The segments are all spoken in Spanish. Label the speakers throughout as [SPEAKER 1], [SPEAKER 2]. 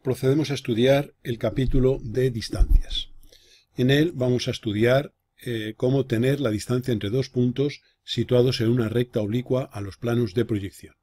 [SPEAKER 1] procedemos a estudiar el capítulo de distancias. En él vamos a estudiar cómo obtener la distancia entre dos puntos situados en una recta oblicua a los planos de proyección.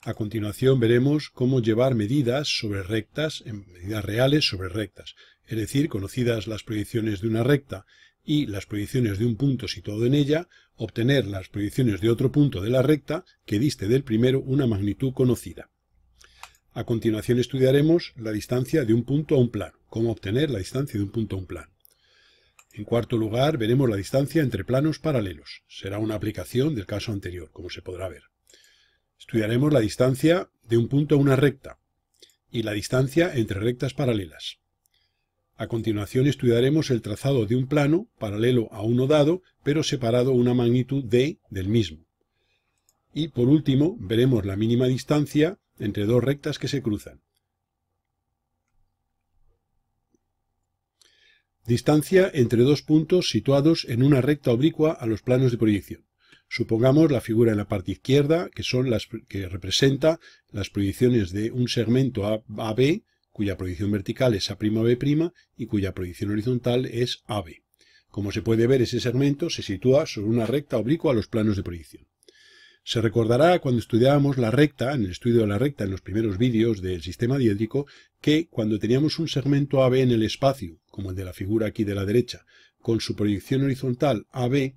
[SPEAKER 1] A continuación veremos cómo llevar medidas sobre rectas, medidas reales sobre rectas, es decir, conocidas las proyecciones de una recta y las proyecciones de un punto situado en ella, obtener las proyecciones de otro punto de la recta que diste del primero una magnitud conocida. A continuación estudiaremos la distancia de un punto a un plano, cómo obtener la distancia de un punto a un plano. En cuarto lugar, veremos la distancia entre planos paralelos. Será una aplicación del caso anterior, como se podrá ver. Estudiaremos la distancia de un punto a una recta y la distancia entre rectas paralelas. A continuación estudiaremos el trazado de un plano paralelo a uno dado, pero separado una magnitud d del mismo. Y por último, veremos la mínima distancia entre dos rectas que se cruzan. Distancia entre dos puntos situados en una recta oblicua a los planos de proyección. Supongamos la figura en la parte izquierda, que representa las proyecciones de un segmento AB, cuya proyección vertical es A'B' y cuya proyección horizontal es AB. Como se puede ver, ese segmento se sitúa sobre una recta oblicua a los planos de proyección. Se recordará cuando estudiábamos la recta, en el estudio de la recta en los primeros vídeos del sistema diédrico, que cuando teníamos un segmento AB en el espacio, como el de la figura aquí de la derecha, con su proyección horizontal AB,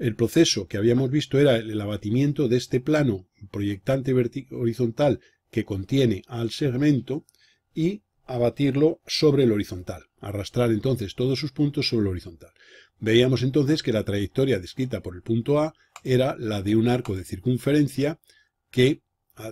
[SPEAKER 1] el proceso que habíamos visto era el abatimiento de este plano proyectante horizontal que contiene al segmento y abatirlo sobre el horizontal, arrastrar entonces todos sus puntos sobre el horizontal. Veíamos entonces que la trayectoria descrita por el punto A era la de un arco de circunferencia que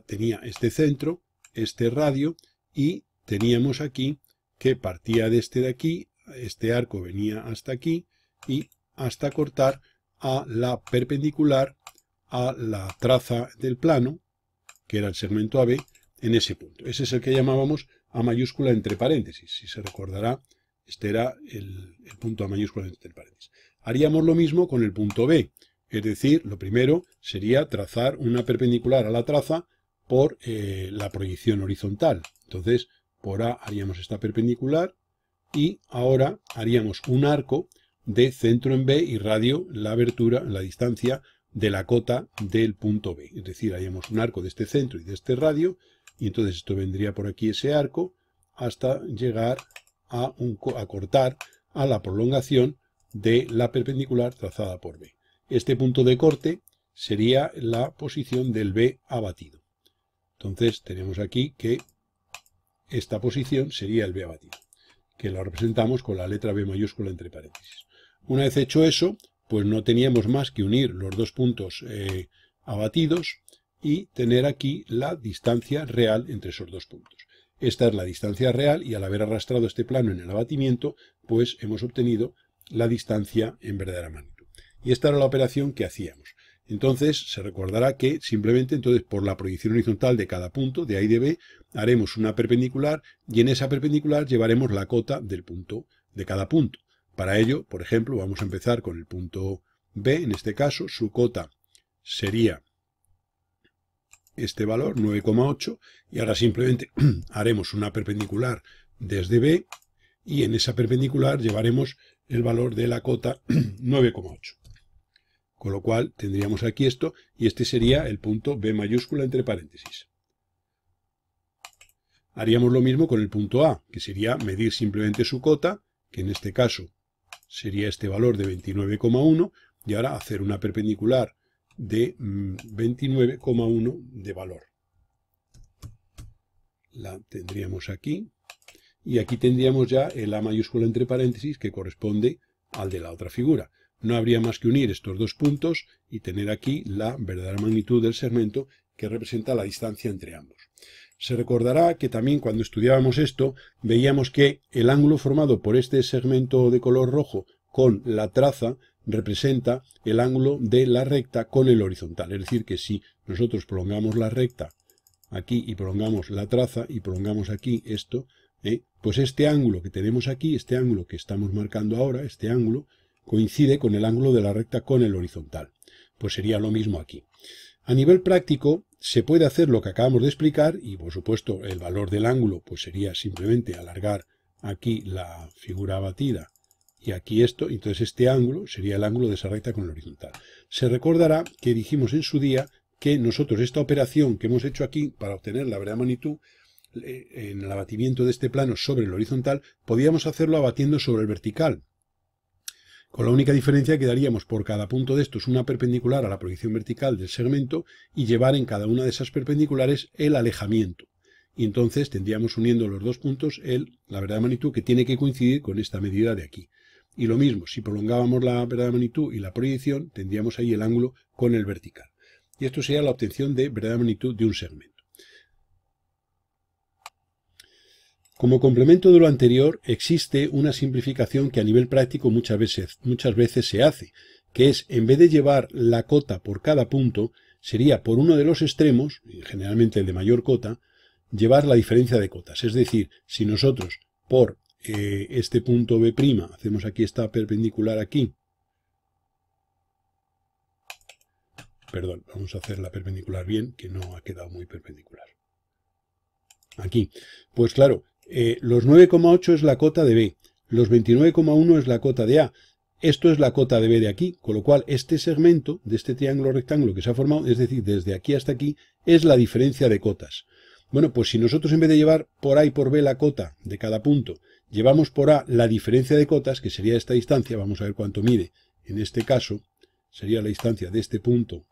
[SPEAKER 1] tenía este centro, este radio, y teníamos aquí que partía de aquí, este arco venía hasta aquí y hasta cortar a la perpendicular a la traza del plano, que era el segmento AB, en ese punto. Ese es el que llamábamos A mayúscula entre paréntesis. Si se recordará, este era el punto A mayúscula entre paréntesis. Haríamos lo mismo con el punto B. Es decir, lo primero sería trazar una perpendicular a la traza por la proyección horizontal. Entonces, por A haríamos esta perpendicular y ahora haríamos un arco de centro en B y radio la abertura, la distancia de la cota del punto B. Es decir, haríamos un arco de este centro y de este radio y entonces esto vendría por aquí ese arco hasta llegar a cortar a la prolongación de la perpendicular trazada por B. Este punto de corte sería la posición del B abatido. Entonces tenemos aquí que esta posición sería el B abatido, que lo representamos con la letra B mayúscula entre paréntesis. Una vez hecho eso, pues no teníamos más que unir los dos puntos abatidos y tener aquí la distancia real entre esos dos puntos. Esta es la distancia real y al haber arrastrado este plano en el abatimiento, pues hemos obtenido la distancia en verdadera magnitud. Y esta era la operación que hacíamos. Entonces se recordará que simplemente entonces por la proyección horizontal de cada punto, de A y de B, haremos una perpendicular y en esa perpendicular llevaremos la cota del punto de cada punto. Para ello, por ejemplo, vamos a empezar con el punto B, en este caso, su cota sería este valor, 9,8, y ahora simplemente haremos una perpendicular desde B, y en esa perpendicular llevaremos el valor de la cota 9,8. Con lo cual tendríamos aquí esto, y este sería el punto B mayúscula entre paréntesis. Haríamos lo mismo con el punto A, que sería medir simplemente su cota, que en este caso sería este valor de 29,1, y ahora hacer una perpendicular de 29,1 de valor. La tendríamos aquí, y aquí tendríamos ya el A mayúscula entre paréntesis que corresponde al de la otra figura. No habría más que unir estos dos puntos y tener aquí la verdadera magnitud del segmento que representa la distancia entre ambos. Se recordará que también cuando estudiábamos esto, veíamos que el ángulo formado por este segmento de color rojo con la traza representa el ángulo de la recta con el horizontal. Es decir, que si nosotros prolongamos la recta aquí y prolongamos la traza y prolongamos aquí esto, pues este ángulo que tenemos aquí, este ángulo que estamos marcando ahora, este ángulo, coincide con el ángulo de la recta con el horizontal. Pues sería lo mismo aquí. A nivel práctico, se puede hacer lo que acabamos de explicar y, por supuesto, el valor del ángulo pues sería simplemente alargar aquí la figura abatida y aquí esto, entonces este ángulo sería el ángulo de esa recta con el horizontal. Se recordará que dijimos en su día que nosotros esta operación que hemos hecho aquí para obtener la verdadera magnitud en el abatimiento de este plano sobre el horizontal, podíamos hacerlo abatiendo sobre el vertical. Con la única diferencia que daríamos por cada punto de estos una perpendicular a la proyección vertical del segmento y llevar en cada una de esas perpendiculares el alejamiento. Y entonces tendríamos uniendo los dos puntos la verdadera magnitud que tiene que coincidir con esta medida de aquí. Y lo mismo, si prolongábamos la verdadera magnitud y la proyección, tendríamos ahí el ángulo con el vertical. Y esto sería la obtención de verdadera magnitud de un segmento. Como complemento de lo anterior, existe una simplificación que a nivel práctico muchas veces se hace, que es, en vez de llevar la cota por cada punto, sería por uno de los extremos, generalmente el de mayor cota, llevar la diferencia de cotas. Es decir, si nosotros por este punto B', hacemos aquí esta perpendicular aquí, perdón, vamos a hacer la perpendicular bien, que no ha quedado muy perpendicular. Aquí, pues claro, los 9,8 es la cota de B, los 29,1 es la cota de A, esto es la cota de B de aquí, con lo cual este segmento de este triángulo rectángulo que se ha formado, es decir, desde aquí hasta aquí, es la diferencia de cotas. Bueno, pues si nosotros en vez de llevar por A y por B la cota de cada punto, llevamos por A la diferencia de cotas, que sería esta distancia, vamos a ver cuánto mide, en este caso sería la distancia de este punto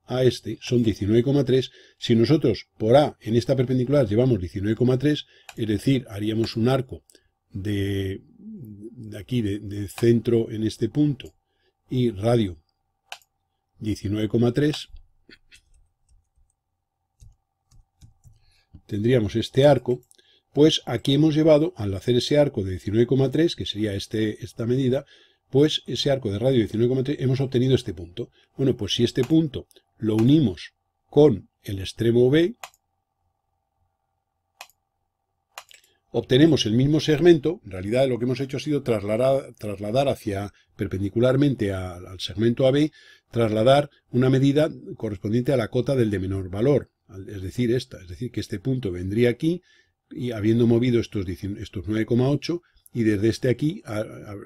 [SPEAKER 1] a este, son 19,3. Si nosotros por A en esta perpendicular llevamos 19,3, es decir, haríamos un arco de aquí, de centro en este punto, y radio 19,3, tendríamos este arco, pues aquí hemos llevado, al hacer ese arco de 19,3, que sería esta medida, pues ese arco de radio 19,3 hemos obtenido este punto. Bueno, pues si este punto lo unimos con el extremo B, obtenemos el mismo segmento. En realidad lo que hemos hecho ha sido trasladar hacia perpendicularmente al segmento AB, trasladar una medida correspondiente a la cota del de menor valor, es decir, esta. Es decir, que este punto vendría aquí y habiendo movido estos 9,8, y desde este aquí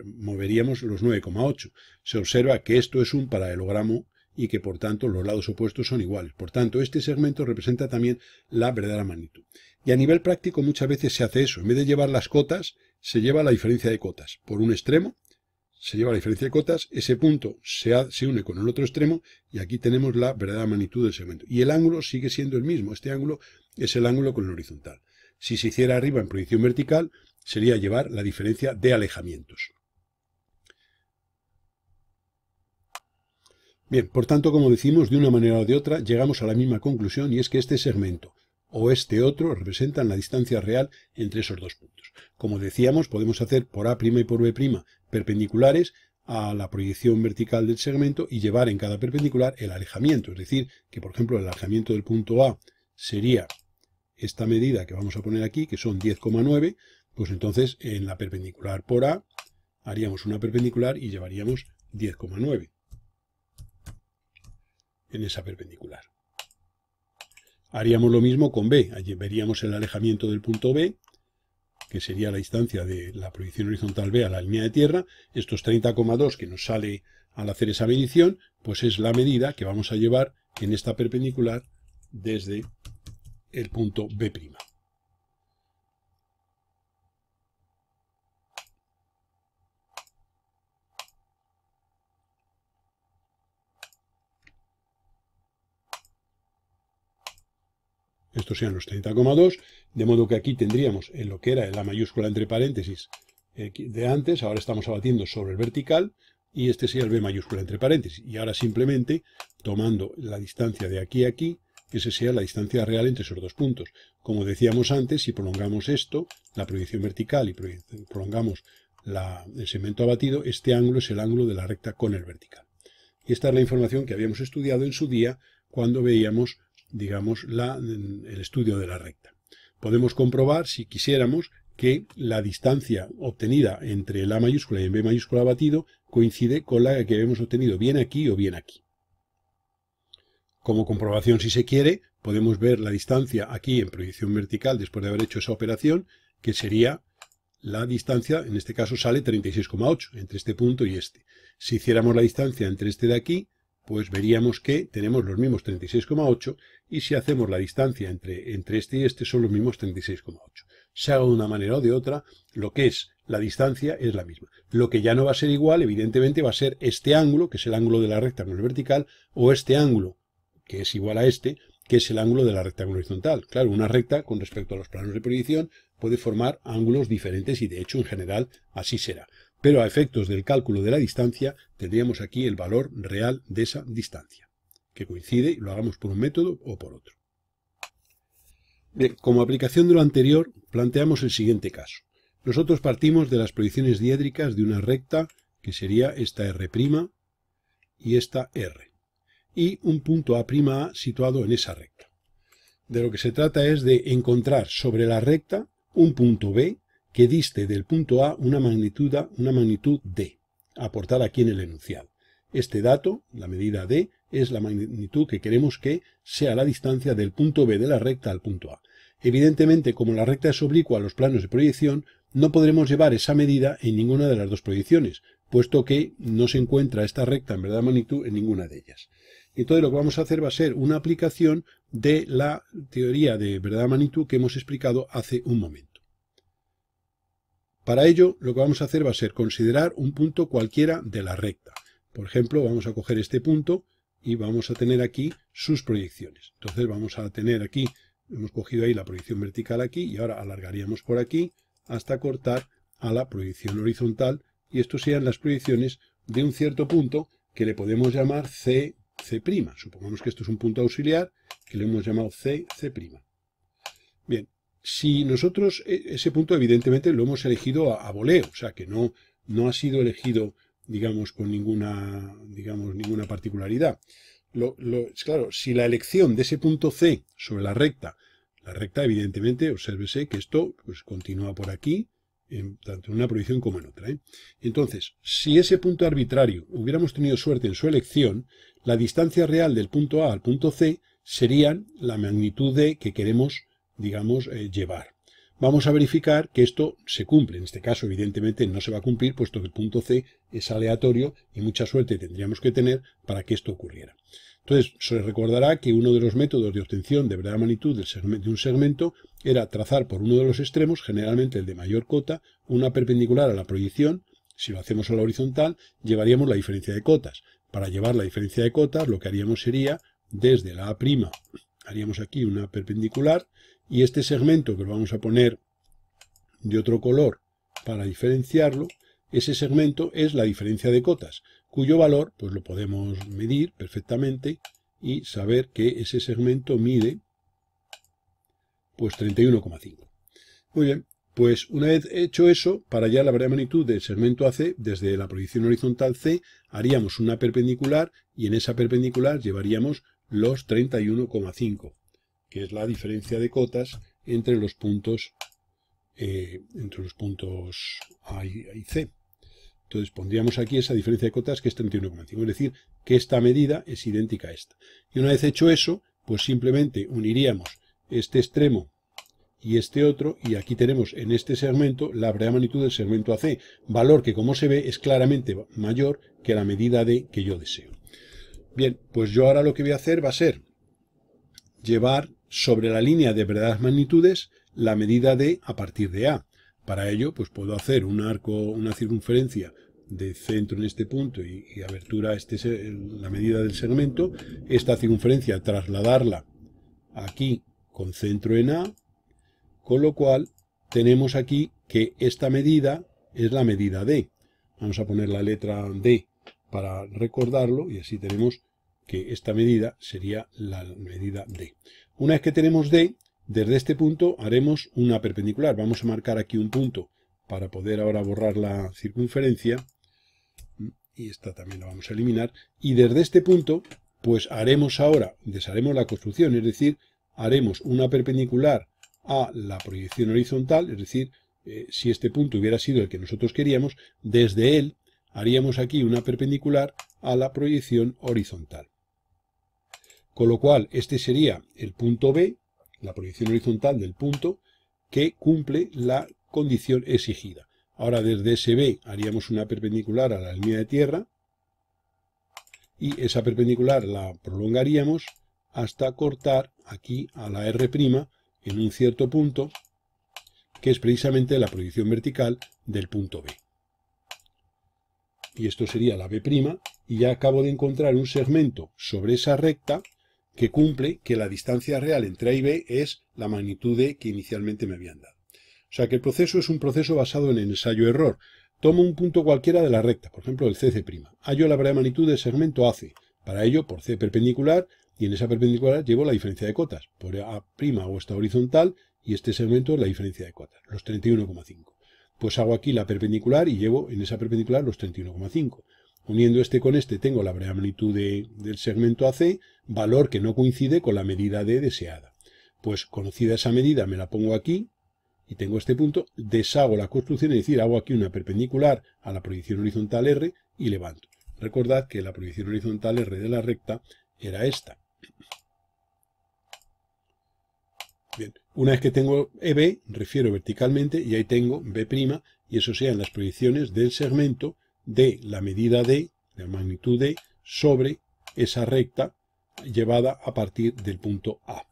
[SPEAKER 1] moveríamos los 9,8. Se observa que esto es un paralelogramo y que por tanto los lados opuestos son iguales. Por tanto, este segmento representa también la verdadera magnitud. Y a nivel práctico muchas veces se hace eso. En vez de llevar las cotas, se lleva la diferencia de cotas. Por un extremo se lleva la diferencia de cotas, ese punto se une con el otro extremo y aquí tenemos la verdadera magnitud del segmento. Y el ángulo sigue siendo el mismo. Este ángulo es el ángulo con el horizontal. Si se hiciera arriba en proyección vertical, sería llevar la diferencia de alejamientos. Bien, por tanto, como decimos, de una manera o de otra, llegamos a la misma conclusión, y es que este segmento o este otro representan la distancia real entre esos dos puntos. Como decíamos, podemos hacer por A' y por B' perpendiculares a la proyección vertical del segmento y llevar en cada perpendicular el alejamiento. Es decir, que por ejemplo el alejamiento del punto A sería esta medida que vamos a poner aquí, que son 10,9, pues entonces en la perpendicular por A haríamos una perpendicular y llevaríamos 10,9 en esa perpendicular. Haríamos lo mismo con B, allí veríamos el alejamiento del punto B, que sería la distancia de la proyección horizontal B a la línea de tierra. Estos 30,2 que nos sale al hacer esa medición, pues es la medida que vamos a llevar en esta perpendicular desde el punto B'. Estos sean los 30,2, de modo que aquí tendríamos en lo que era la mayúscula entre paréntesis de antes, ahora estamos abatiendo sobre el vertical, y este sería el B mayúscula entre paréntesis. Y ahora simplemente, tomando la distancia de aquí a aquí, esa sea la distancia real entre esos dos puntos. Como decíamos antes, si prolongamos esto, la proyección vertical, y prolongamos el segmento abatido, este ángulo es el ángulo de la recta con el vertical. Y esta es la información que habíamos estudiado en su día cuando veíamos, digamos, el estudio de la recta. Podemos comprobar, si quisiéramos, que la distancia obtenida entre el A mayúscula y el B mayúscula abatido coincide con la que hemos obtenido bien aquí o bien aquí. Como comprobación, si se quiere, podemos ver la distancia aquí en proyección vertical después de haber hecho esa operación, que sería la distancia, en este caso sale 36,8 entre este punto y este. Si hiciéramos la distancia entre este de aquí, pues veríamos que tenemos los mismos 36,8 y si hacemos la distancia entre este y este son los mismos 36,8. Sea de una manera o de otra, lo que es la distancia es la misma. Lo que ya no va a ser igual, evidentemente, va a ser este ángulo, que es el ángulo de la recta con el vertical, o este ángulo, que es igual a este, que es el ángulo de la recta con el horizontal. Claro, una recta con respecto a los planos de proyección puede formar ángulos diferentes y de hecho en general así será. Pero a efectos del cálculo de la distancia tendríamos aquí el valor real de esa distancia, que coincide y lo hagamos por un método o por otro. Bien, como aplicación de lo anterior planteamos el siguiente caso. Nosotros partimos de las proyecciones diédricas de una recta que sería esta R' y esta R, y un punto A' situado en esa recta. De lo que se trata es de encontrar sobre la recta un punto B que diste del punto A una magnitud D, aportada aquí en el enunciado. Este dato, la medida D, es la magnitud que queremos que sea la distancia del punto B de la recta al punto A. Evidentemente, como la recta es oblicua a los planos de proyección, no podremos llevar esa medida en ninguna de las dos proyecciones, puesto que no se encuentra esta recta en verdad magnitud en ninguna de ellas. Entonces lo que vamos a hacer va a ser una aplicación de la teoría de verdad magnitud que hemos explicado hace un momento. Para ello, lo que vamos a hacer va a ser considerar un punto cualquiera de la recta. Por ejemplo, vamos a coger este punto y vamos a tener aquí sus proyecciones. Entonces vamos a tener aquí, hemos cogido ahí la proyección vertical aquí y ahora alargaríamos por aquí hasta cortar a la proyección horizontal y estos serían las proyecciones de un cierto punto que le podemos llamar C'. Supongamos que esto es un punto auxiliar que le hemos llamado C'. Bien. Si nosotros ese punto evidentemente lo hemos elegido a voleo, o sea que no ha sido elegido, digamos, con ninguna particularidad. Claro, si la elección de ese punto C sobre la recta evidentemente, obsérvese que esto pues, continúa por aquí, tanto en una proyección como en otra. Entonces, si ese punto arbitrario hubiéramos tenido suerte en su elección, la distancia real del punto A al punto C serían la magnitud D que queremos digamos, llevar. Vamos a verificar que esto se cumple. En este caso, evidentemente, no se va a cumplir, puesto que el punto C es aleatorio y mucha suerte tendríamos que tener para que esto ocurriera. Entonces, se recordará que uno de los métodos de obtención de verdad magnitud de un segmento era trazar por uno de los extremos, generalmente el de mayor cota, una perpendicular a la proyección. Si lo hacemos a la horizontal, llevaríamos la diferencia de cotas. Para llevar la diferencia de cotas, lo que haríamos sería, desde la A', haríamos aquí una perpendicular, y este segmento que lo vamos a poner de otro color para diferenciarlo, ese segmento es la diferencia de cotas, cuyo valor pues lo podemos medir perfectamente y saber que ese segmento mide pues 31,5. Muy bien, pues una vez hecho eso, para hallar la verdadera magnitud del segmento AC, desde la proyección horizontal C, haríamos una perpendicular y en esa perpendicular llevaríamos los 31,5. Que es la diferencia de cotas entre los puntos A y C. Entonces pondríamos aquí esa diferencia de cotas que es 31,5, es decir, que esta medida es idéntica a esta. Y una vez hecho eso, pues simplemente uniríamos este extremo y este otro, y aquí tenemos en este segmento la verdadera magnitud del segmento AC, valor que como se ve es claramente mayor que la medida D que yo deseo. Bien, pues yo ahora lo que voy a hacer va a ser llevar sobre la línea de verdaderas magnitudes la medida D a partir de A. Para ello, pues puedo hacer un arco, una circunferencia de centro en este punto y abertura, la medida del segmento. Esta circunferencia trasladarla aquí con centro en A, con lo cual tenemos aquí que esta medida es la medida D. Vamos a poner la letra D para recordarlo y así tenemos que esta medida sería la medida D. Una vez que tenemos D, desde este punto haremos una perpendicular. Vamos a marcar aquí un punto para poder ahora borrar la circunferencia. Y esta también la vamos a eliminar. Y desde este punto, pues desharemos la construcción, es decir, haremos una perpendicular a la proyección horizontal, es decir, si este punto hubiera sido el que nosotros queríamos, desde él haríamos aquí una perpendicular a la proyección horizontal. Con lo cual, este sería el punto B, la proyección horizontal del punto, que cumple la condición exigida. Ahora desde ese B haríamos una perpendicular a la línea de tierra, y esa perpendicular la prolongaríamos hasta cortar aquí a la R' en un cierto punto, que es precisamente la proyección vertical del punto B. Y esto sería la B', y ya acabo de encontrar un segmento sobre esa recta que cumple que la distancia real entre A y B es la magnitud D que inicialmente me habían dado. O sea que el proceso es un proceso basado en el ensayo-error. Tomo un punto cualquiera de la recta, por ejemplo el CC'. Hallo la variable magnitud del segmento AC. Para ello, por C perpendicular, y en esa perpendicular llevo la diferencia de cotas. Por A' o esta horizontal, y este segmento es la diferencia de cotas, los 31,5. Pues hago aquí la perpendicular y llevo en esa perpendicular los 31,5. Uniendo este con este tengo la variable magnitud del segmento AC, valor que no coincide con la medida D deseada. Pues conocida esa medida me la pongo aquí y tengo este punto, deshago la construcción, es decir, hago aquí una perpendicular a la proyección horizontal R y levanto. Recordad que la proyección horizontal R de la recta era esta. Bien, una vez que tengo EB, refiero verticalmente y ahí tengo B', y eso sean las proyecciones del segmento de la medida D, la magnitud D, sobre esa recta llevada a partir del punto A.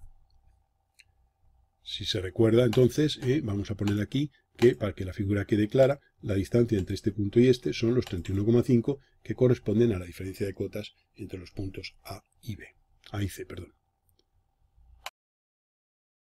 [SPEAKER 1] Si se recuerda, entonces, vamos a poner aquí que, para que la figura quede clara, la distancia entre este punto y este son los 31,5, que corresponden a la diferencia de cotas entre los puntos A y C, perdón.